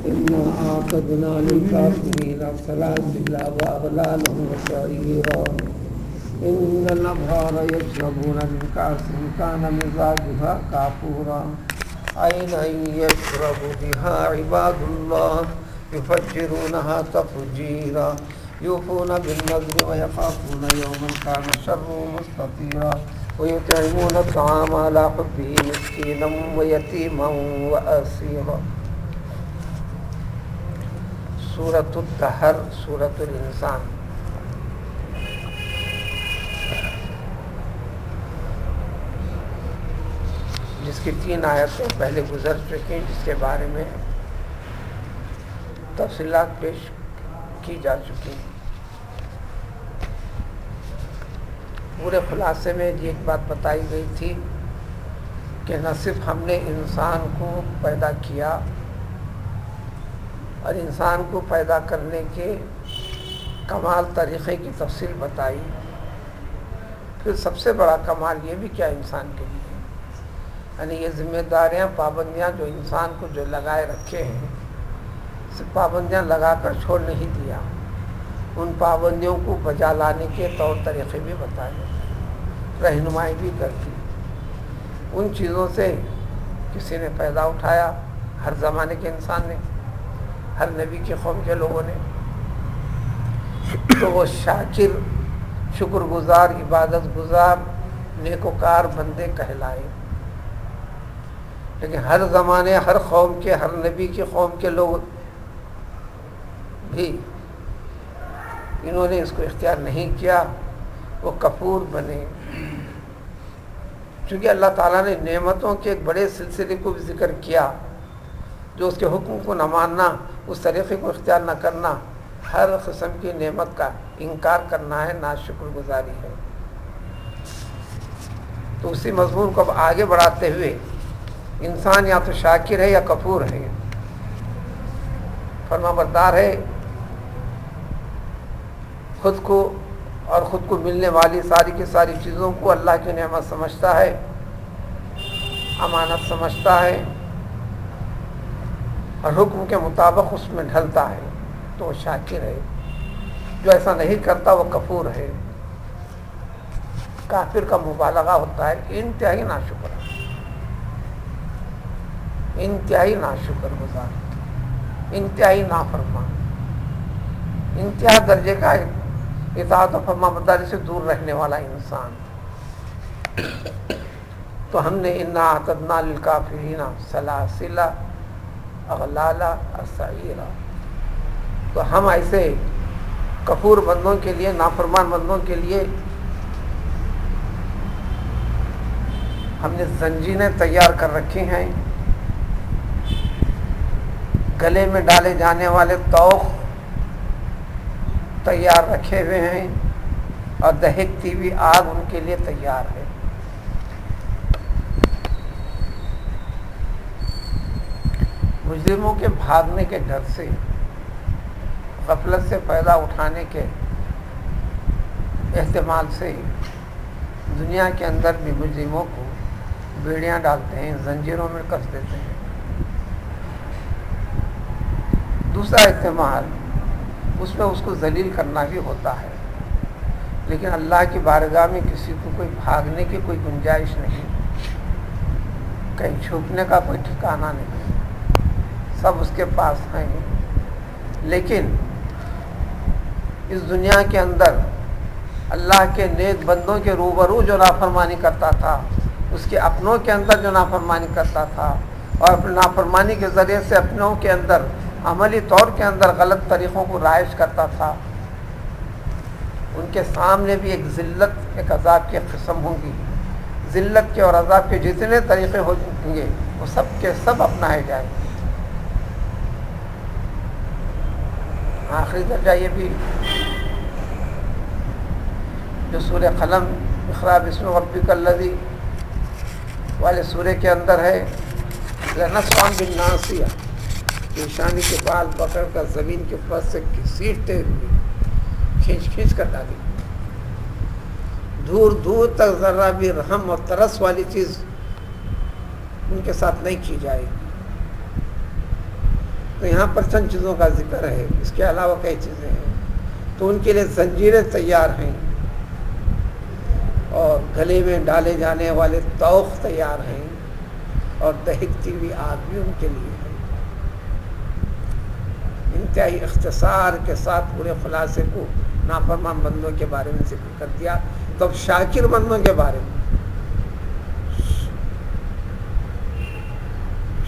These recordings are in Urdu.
إنا أعتدنا للكافرين سلاسل وأغلالا وسعيرا إن الأبرار يشربون من كأس كان مزاجها كافورا عينا يشرب بها عباد الله يفجرونها تفجيرا يوفون بالنذر ويخافون يوما كان شره مستطيرا ويطعمون الطعام على حبه مسكينا ويتيما وأسيرا. سورۃ الدہر، سورۃ الانسان. جس کی 3 آیتیں پہلے گزر چکی، جس کے بارے میں تفصیلات پیش کی جا چکی ہیں. پورے خلاصے میں یہ ایک بات بتائی گئی تھی کہ نہ صرف ہم نے انسان کو پیدا کیا اور انسان کو پیدا کرنے کے کمال طریقے کی تفصیل بتائی، پھر سب سے بڑا کمال یہ بھی کیا انسان کے لیے، یعنی یہ ذمہ داریاں، پابندیاں جو انسان کو جو لگائے رکھے ہیں، صرف پابندیاں لگا کر چھوڑ نہیں دیا، ان پابندیوں کو بجا لانے کے طور طریقے بھی بتائے، رہنمائی بھی کر دی. ان چیزوں سے کسی نے فائدہ اٹھایا، ہر زمانے کے انسان نے، ہر نبی کی قوم کے لوگوں نے، تو وہ شاکر، شکر گزار، عبادت گزار، نیکوکار بندے کہلائے. لیکن ہر زمانے، ہر قوم کے، ہر نبی کی قوم کے لوگ بھی انہوں نے اس کو اختیار نہیں کیا، وہ کفور بنے. چونکہ اللہ تعالیٰ نے نعمتوں کے ایک بڑے سلسلے کو بھی ذکر کیا، جو اس کے حکم کو نہ ماننا، اس طریقے کو اختیار نہ کرنا، ہر قسم کی نعمت کا انکار کرنا ہے، ناشکر گزاری ہے. تو اسی مضمون کو اب آگے بڑھاتے ہوئے انسان یا تو شاکر ہے یا کفور ہے، فرمانبردار ہے، خود کو اور خود کو ملنے والی ساری کی ساری چیزوں کو اللہ کی نعمت سمجھتا ہے، امانت سمجھتا ہے اور حکم کے مطابق اس میں ڈھلتا ہے، تو وہ شاکر ہے. جو ایسا نہیں کرتا وہ کفور ہے. کافر کا مبالغہ ہوتا ہے، انتہائی ناشکر، انتہائی ناشکر گزار، انتہائی نافرمان، انتہا درجے کا اطاعت و فرمانبرداری سے دور رہنے والا انسان. تو ہم نے انا اعتدنا للکافرین سلاسل اغلالا سعیرا، تو ہم ایسے کفور بندوں کے لیے، نافرمان بندوں کے لیے ہم نے زنجیریں تیار کر رکھی ہیں، گلے میں ڈالے جانے والے طوق تیار رکھے ہوئے ہیں، اور دہکتی ہوئی آگ ان کے لیے تیار ہے. مجرموں کے بھاگنے کے ڈر سے، غفلت سے فائدہ اٹھانے کے احتمال سے دنیا کے اندر بھی مجرموں کو بیڑیاں ڈالتے ہیں، زنجیروں میں کس دیتے ہیں. دوسرا احتمال، اس میں اس کو ذلیل کرنا بھی ہوتا ہے، لیکن اللہ کی بارگاہ میں کسی کو کوئی بھاگنے کی کوئی گنجائش نہیں، کہیں چھپنے کا کوئی ٹھکانہ نہیں، سب اس کے پاس ہیں. لیکن اس دنیا کے اندر اللہ کے نیک بندوں کے روبرو جو نافرمانی کرتا تھا، اس کے اپنوں کے اندر جو نافرمانی کرتا تھا، اور اپنی نافرمانی کے ذریعے سے اپنوں کے اندر عملی طور کے اندر غلط طریقوں کو رائج کرتا تھا، ان کے سامنے بھی ایک ذلت، ایک عذاب کی قسم ہوں گی. ذلت کے اور عذاب کے جتنے طریقے ہوں گے وہ سب کے سب اپنائے جائیں گے. آخری درجہ یہ بھی جو سورہ قلم اقرا بسم ربک الذی والے سورے کے اندر ہے، لنسفعا بالناصیہ، پیشانی کے بال پکڑ کر زمین کے اوپر سے سیٹتے ہوئے کھینچ کھینچ کر ڈالی. دور دور تک ذرہ بھی رحم اور ترس والی چیز ان کے ساتھ نہیں کی جائے گی. تو یہاں پر چند چیزوں کا ذکر ہے، اس کے علاوہ کئی چیزیں ہیں. تو ان کے لیے زنجیریں تیار ہیں اور گلے میں ڈالے جانے والے طوق تیار ہیں اور دہکتی ہوئی آگ بھی ان کے لیے ہے. انتہائی اختصار کے ساتھ پورے خلاصے کو نافرمان بندوں کے بارے میں ذکر کر دیا. تو اب شاکر بندوں کے بارے میں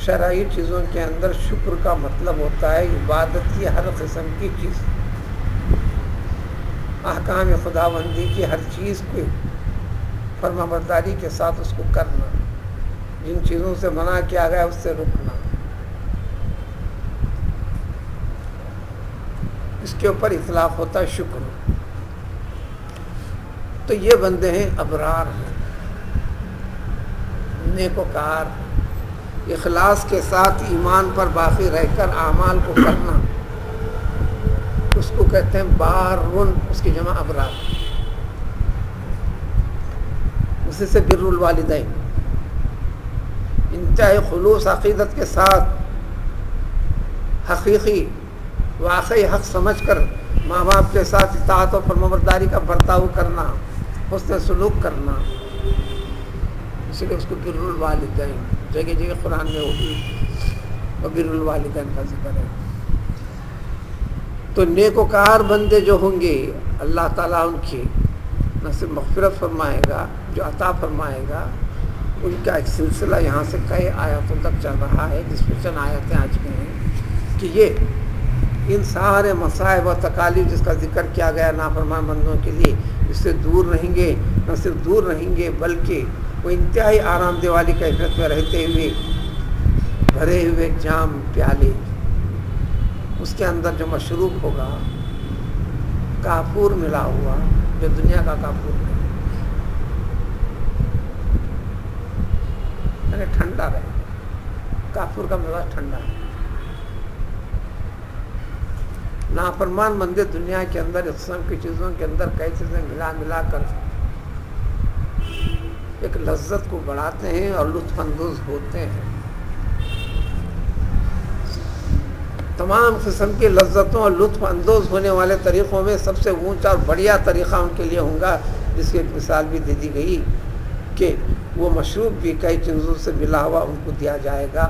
شرعی چیزوں کے اندر شکر کا مطلب ہوتا ہے عبادت کی ہر قسم کی چیز، احکام خداوندی کی ہر چیز کو فرما برداری کے ساتھ اس کو کرنا، جن چیزوں سے منع کیا گیا اس سے رکنا، اس کے اوپر اطلاق ہوتا ہے شکر. تو یہ بندے ہیں ابرار ہیں، نیکوکار، اخلاص کے ساتھ ایمان پر باقی رہ کر اعمال کو کرنا، اس کو کہتے ہیں بارون، اس کی جمع ابرار. اسی سے بر الوالدین، انتہائی خلوص عقیدت کے ساتھ حقیقی واقعی حق سمجھ کر ماں باپ کے ساتھ اطاعت و فرمانبرداری کا برتاؤ کرنا، حسن سلوک کرنا، اس لیے اس کو بر الوالدین جگہ جگہ قرآن میں ہوگی اور بر الوالدین کا ذکر ہے. تو نیکوکار بندے جو ہوں گے اللہ تعالیٰ ان کی نہ صرف مغفرت فرمائے گا، جو عطا فرمائے گا. ان کا ایک سلسلہ یہاں سے کئی آیاتوں تک چل رہا ہے، جس میں چند آیتیں آج کی ہیں کہ یہ ان سارے مصائب و تکالیف جس کا ذکر کیا گیا نافرمان بندوں کے لیے، اس سے دور رہیں گے. نہ صرف دور رہیں گے بلکہ وہ انتہائی آرام دہ والی کیفیت میں رہتے ہوئے بھرے ہوئے جام پیالے، اس کے اندر جو مشروب ہوگا کافور ملا ہوا، جو دنیا کا کافور نہیں، یعنی ٹھنڈا رہے. کافور کا مزاج ٹھنڈا ہے. نافرمان بندے دنیا کے اندر اس قسم کی چیزوں کے اندر کئی چیزیں ملا ملا کر ایک لذت کو بڑھاتے ہیں اور لطف اندوز ہوتے ہیں. تمام قسم کی لذتوں اور لطف اندوز ہونے والے طریقوں میں سب سے اونچا اور بڑھیا طریقہ ان کے لیے ہوگا، جس کی ایک مثال بھی دے دی گئی کہ وہ مشروب بھی کئی چیزوں سے ملا ہوا ان کو دیا جائے گا.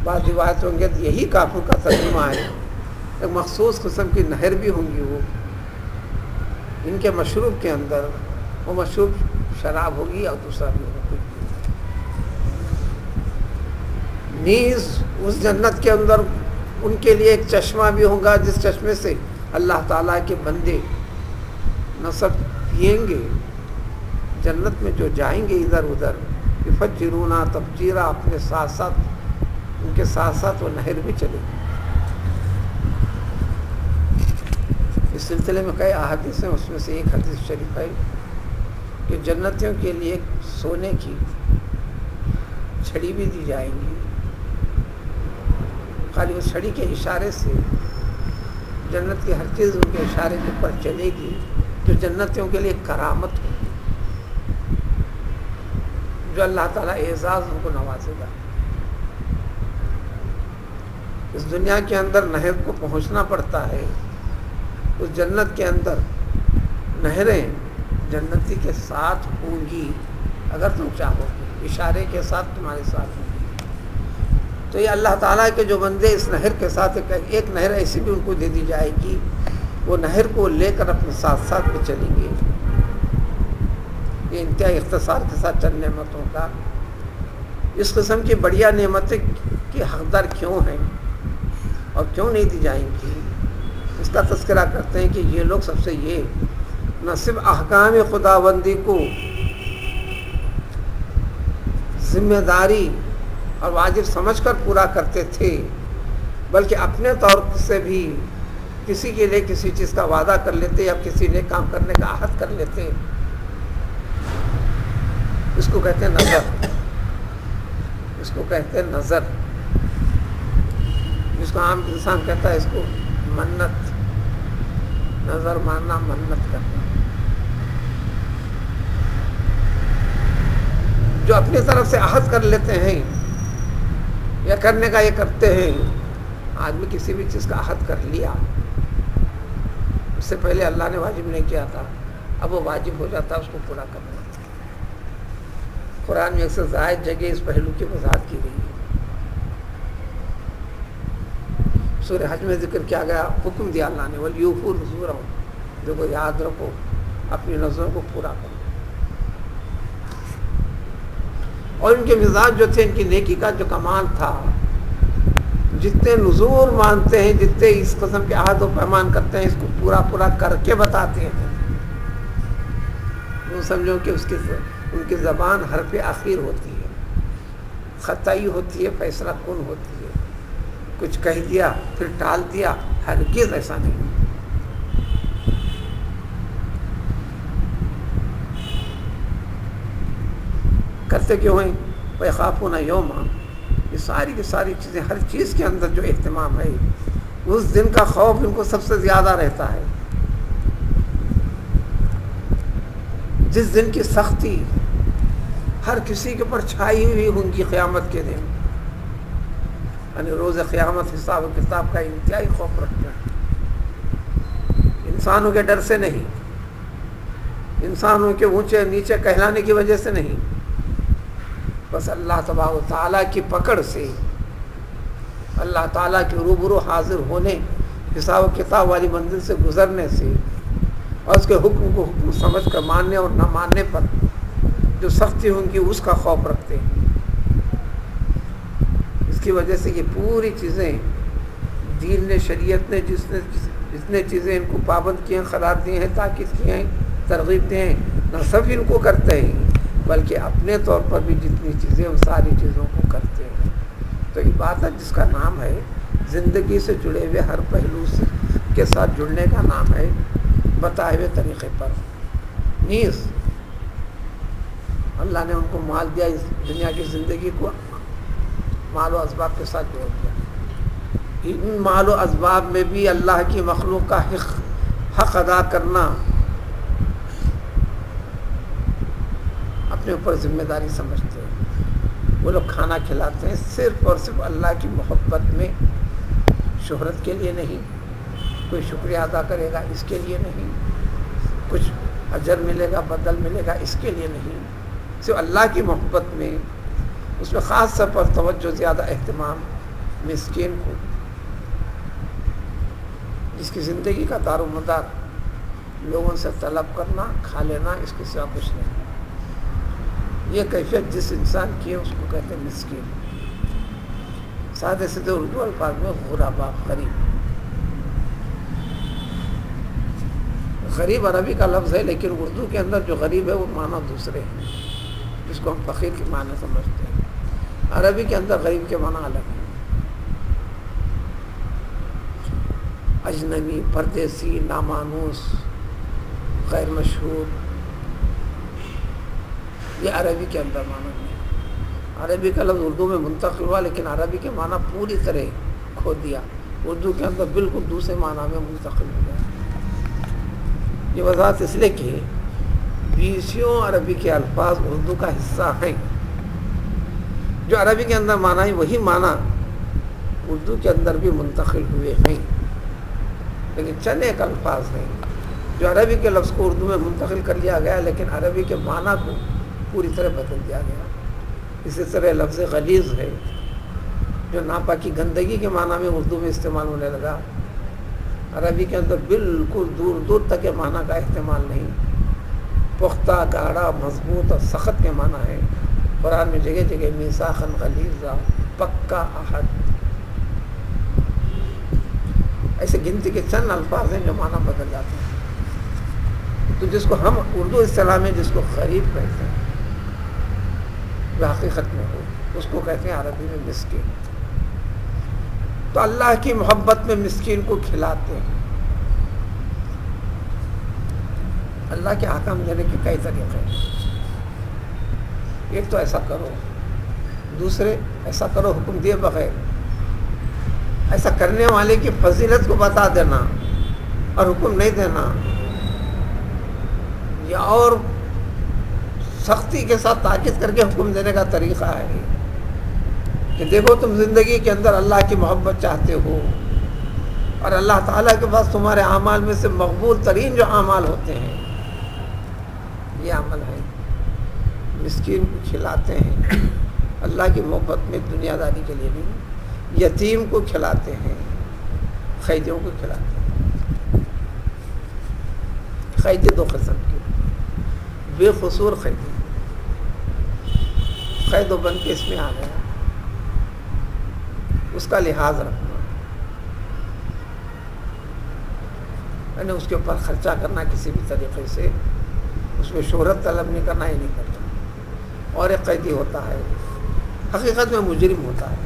بعض روایت ہوں گے یہی کافر کا ترجمہ ہے. ایک مخصوص قسم کی نہر بھی ہوں گی وہ ان کے مشروب کے اندر، وہ مشروب شراب ہوگی اور دوسرا بھی ہوگا. نیز اس جنت کے اندر ان کے لیے ایک چشمہ بھی ہوگا، جس چشمے سے اللہ تعالیٰ کے بندے نہ صرف پئیں گے، جنت میں جو جائیں گے ادھر ادھر، یفجرون تفجیرا، اپنے ساتھ ساتھ ان کے ساتھ ساتھ وہ نہر بھی چلے گی. اس سلسلے میں کئی احادیث ہیں، اس میں سے ایک حدیث شریف ہے کہ جنتیوں کے لیے ایک سونے کی چھڑی بھی دی جائے گی. خالی اس چھڑی کے اشارے سے جنت کی ہر چیز ان کے اشارے کے اوپر چلے گی، جو جنتیوں کے لیے کرامت ہو، جو اللہ تعالیٰ اعزاز ان کو نوازے گا. اس دنیا کے اندر نہر کو پہنچنا پڑتا ہے، اس جنت کے اندر نہریں جنتی کے ساتھ ہوں گی اگر تم چاہو گے، اشارے کے ساتھ تمہارے ساتھ ہوں گی. تو یہ اللہ تعالیٰ کے جو بندے اس نہر کے ساتھ، ایک نہر ایسی بھی ان کو دے دی جائے گی، وہ نہر کو لے کر اپنے ساتھ ساتھ بھی چلیں گے. یہ انتہائی اختصار کے ساتھ چند نعمتوں کا، اس قسم کی بڑھیا نعمتیں کی حقدار کیوں ہیں اور کیوں نہیں دی جائیں گی، اس کا تذکرہ کرتے ہیں کہ یہ لوگ سب سے یہ نہ صرف احکام خداوندی کو ذمہ داری اور واجب سمجھ کر پورا کرتے تھے، بلکہ اپنے طور سے بھی کسی کے لیے کسی چیز کا وعدہ کر لیتے یا کسی نے کام کرنے کا عہد کر لیتے. اس کو کہتے ہیں نظر، اس کو کہتے ہیں نظر، جس کو عام انسان کہتا ہے اس کو منت. نظر ماننا، منت کرنا، جو اپنی طرف سے عہد کر لیتے ہیں یا کرنے کا یہ کرتے ہیں. آدمی کسی بھی چیز کا عہد کر لیا، اس سے پہلے اللہ نے واجب نہیں کیا تھا، اب وہ واجب ہو جاتا ہے اس کو پورا کرنا. قرآن میں ایک سے زائد جگہ اس پہلو کی وضاحت کی گئی ہے. سورہ حج میں ذکر کیا گیا، حکم دیا اللہ نے وَلْيُوفُوا نُذُورَهُمْ، دیکھو یاد رکھو اپنی نظروں کو پورا کرو. اور ان کے مزاج جو تھے، ان کی نیکی کا جو کمال تھا، جتنے نذور مانتے ہیں، جتنے اس قسم کے عہد و پیمان کرتے ہیں، اس کو پورا پورا کر کے بتاتے ہیں. وہ سمجھو کہ ان کی زبان حرف اخیر ہوتی ہے، خطائی ہوتی ہے، فیصلہ کن ہوتی ہے. کچھ کہہ دیا پھر ٹال دیا، ہرگز ایسا نہیں. کرتے کیوں ہیں؟ وَيَخَافُونَ يَوْمًا، یہ ساری کی ساری چیزیں، ہر چیز کے اندر جو اہتمام ہے، اس دن کا خوف ان کو سب سے زیادہ رہتا ہے. جس دن کی سختی ہر کسی کے اوپر چھائی ہوئی ہوں گی، قیامت کے دن، یعنی روز قیامت حساب و کتاب کا انتہائی خوف رکھتے ہیں. انسانوں کے ڈر سے نہیں، انسانوں کے اونچے نیچے کہلانے کی وجہ سے نہیں، بس اللہ تبارک و تعالیٰ کی پکڑ سے، اللہ تعالیٰ کے روبرو حاضر ہونے، حساب و کتاب والی منزل سے گزرنے سے، اور اس کے حکم کو حکم سمجھ کر ماننے اور نہ ماننے پر جو سختی ہوں گی، اس کا خوف رکھتے ہیں. اس کی وجہ سے یہ پوری چیزیں دین نے، شریعت نے جتنے چیزیں ان کو پابند کیے ہیں، قرار دیے ہیں، تاکید کیے ہیں، ترغیب دیے ہیں، نہ صرف ان کو کرتے ہیں بلکہ اپنے طور پر بھی جتنی چیزیں، ان ساری چیزوں کو کرتے ہیں. تو عبادت جس کا نام ہے، زندگی سے جڑے ہوئے ہر پہلو کے ساتھ جڑنے کا نام ہے، بتائے ہوئے طریقے پر. نیز اللہ نے ان کو مال دیا، اس دنیا کی زندگی کو مال و اسباب کے ساتھ جوڑ دیا. ان مال و اسباب میں بھی اللہ کی مخلوق کا حق ادا کرنا اپنے اوپر ذمہ داری سمجھتے ہیں. وہ لوگ کھانا کھلاتے ہیں صرف اور صرف اللہ کی محبت میں، شہرت کے لیے نہیں، کوئی شکریہ ادا کرے گا اس کے لیے نہیں، کچھ اجر ملے گا، بدل ملے گا اس کے لیے نہیں، صرف اللہ کی محبت میں. اس میں خاص طور پر توجہ، زیادہ اہتمام مسکین کو، جس کی زندگی کا دار و مدار لوگوں سے طلب کرنا، کھا لینا، اس کے سوا کچھ نہیں. یہ کیفیت جس انسان کی ہے، اس کو کہتے ہیں مسکین. سادے سیدھے اردو الفاظ میں غربا، غریب. غریب عربی کا لفظ ہے، لیکن اردو کے اندر جو غریب ہے وہ معنی دوسرے ہیں، جس کو ہم فقیر کے معنی سمجھتے ہیں. عربی کے اندر غریب کے معنی الگ ہیں. اجنبی، پردیسی، نامانوس، غیر مشہور، یہ عربی کے اندر معنی ہے. عربی کا لفظ اردو میں منتقل ہوا، لیکن عربی کے معنی پوری طرح کھو دیا. اردو کے اندر بالکل دوسرے معنی میں منتقل ہو گیا. یہ وضاحت اس لیے کہ 20 عربی کے الفاظ اردو کا حصہ ہیں. جو عربی کے اندر معنی ہے، وہی معنی اردو کے اندر بھی منتقل ہوئے ہیں. لیکن چند ایک الفاظ ہیں جو عربی کے لفظ کو اردو میں منتقل کر لیا گیا، لیکن عربی کے معنی کو پوری طرح بدل دیا گیا. اسی طرح لفظ غلیظ ہے، جو ناپاکی، گندگی کے معنی میں اردو میں استعمال ہونے لگا. عربی کے اندر بالکل دور دور تک کے معنی کا احتمال نہیں. پختہ، گاڑھا، مضبوط اور سخت کے معنی ہے. قرآن میں جگہ جگہ میثاقاً غلیظا، پکا عہد، ایسے گنتی کے چند الفاظ ہیں جو معنی بدل جاتے ہیں. تو جس کو ہم اردو اصطلاح میں جس کو غریب کہتے ہیں، جو حقیقت میں ہو، اس کو کہتے ہیں عربی میں مسکین. تو اللہ کی محبت میں مسکین کو کھلاتے ہیں. اللہ کے احکام دینے کے کئی طریقے ہیں. ایک تو ایسا کرو، دوسرے ایسا کرو حکم دیے بغیر، ایسا کرنے والے کی فضیلت کو بتا دینا اور حکم نہیں دینا، یا اور سختی کے ساتھ تاکید کر کے حکم دینے کا طریقہ ہے. کہ دیکھو تم زندگی کے اندر اللہ کی محبت چاہتے ہو، اور اللہ تعالیٰ کے پاس تمہارے اعمال میں سے مقبول ترین جو اعمال ہوتے ہیں یہ عمل ہے، مسکین کو کھلاتے ہیں اللہ کی محبت میں، دنیا داری کے لیے نہیں، یتیم کو کھلاتے ہیں، قیدیوں کو کھلاتے ہیں۔ قیدی دو قسم کے، بے قصور قیدی، قید و بند کے اس میں آ گیا، اس کا لحاظ رکھنا، یعنی اس کے اوپر خرچہ کرنا کسی بھی طریقے سے، اس میں شہرت طلب نہیں کرنا، ہی نہیں کرنا۔ اور ایک قیدی ہوتا ہے حقیقت میں مجرم ہوتا ہے،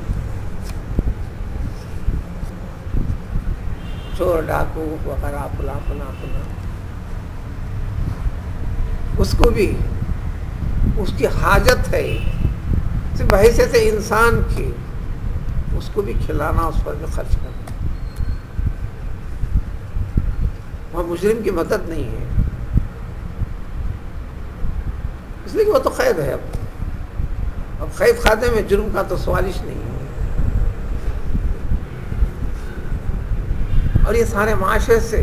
چور ڈاکو وغیرہ فلاں فلاں فلاں، اس کو بھی اس کی حاجت ہے صرف حیثیت انسان کی، اس کو بھی کھلانا، اس پر بھی خرچ کرنا، وہاں مجرم کی مدد نہیں ہے، اس لیے کہ وہ تو قید ہے، اب قید خانے میں جرم کا تو سوالش نہیں ہے، اور یہ سارے معاشرے سے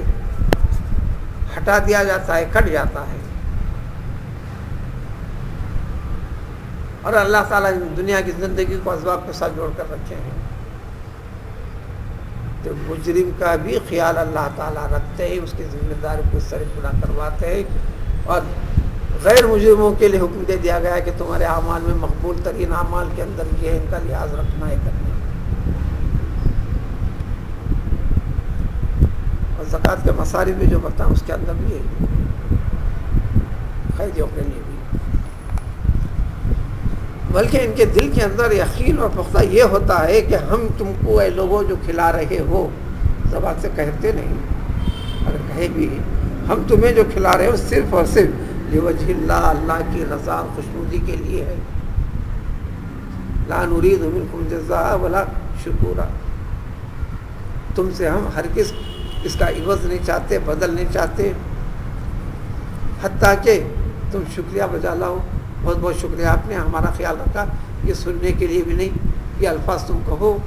ہٹا دیا جاتا ہے، کٹ جاتا ہے، اور اللہ تعالیٰ نے دنیا کی زندگی کو اسباب کے ساتھ جوڑ کر رکھے ہیں، تو مجرم کا بھی خیال اللہ تعالیٰ رکھتے ہیں، اس کی ذمہ داری کو اس طرح پورا کرواتے ہیں، اور غیر مجرموں کے لیے حکم دے دیا گیا ہے کہ تمہارے اعمال میں مقبول ترین اعمال کے اندر یہ ہے، ان کا لحاظ رکھنا ہے، کرنا ہے۔ اور زکوٰۃ کے مصارف بھی جو بتائیں اس کے اندر بھی ہے، قیدیوں کے لیے بھی، بلکہ ان کے دل کے اندر یقین اور پختہ یہ ہوتا ہے کہ ہم تم کو اے لوگوں جو کھلا رہے ہو، زبان سے کہتے نہیں، اگر کہے بھی ہم تمہیں جو کھلا رہے ہو صرف اور صرف لوجہ اللہ، اللہ کی رضا خوشنودی کے لیے ہے، لا نرید منکم جزاء ولا شکورا، تم سے ہم ہرگز اس کا عوض نہیں چاہتے، بدل نہیں چاہتے، حتیٰ کہ تم شکریہ بجا لاؤ، بہت بہت شکریہ آپ نے ہمارا خیال رکھا، یہ سننے کے لیے بھی نہیں، یہ الفاظ تم کہو،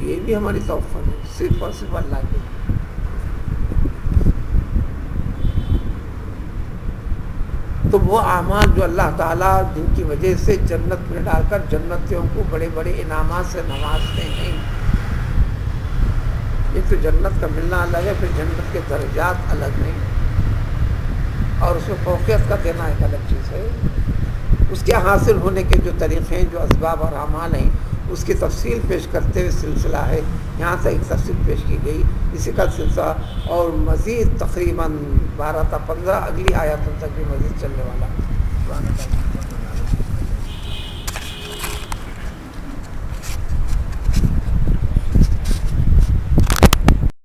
یہ بھی ہماری توفیق ہے، صرف اور صرف اللہ کے۔ تو وہ اعمال جو اللہ تعالیٰ جن کی وجہ سے جنت میں ڈال کر جنتیوں کو بڑے بڑے انعامات سے نوازتے ہیں، ایک تو جنت کا ملنا الگ ہے، پھر جنت کے درجات الگ ہیں، اور اس میں فوقیت کا دینا ایک الگ چیز ہے، اس کے حاصل ہونے کے جو طریقے ہیں، جو اسباب اور اعمال ہیں، اس کی تفصیل پیش کرتے ہوئے سلسلہ ہے، یہاں سے ایک تفصیل پیش کی گئی، اسی کا سلسلہ اور مزید تقریباً 12 تا 15 اگلی آیاتوں تک بھی مزید چلنے والا ہے۔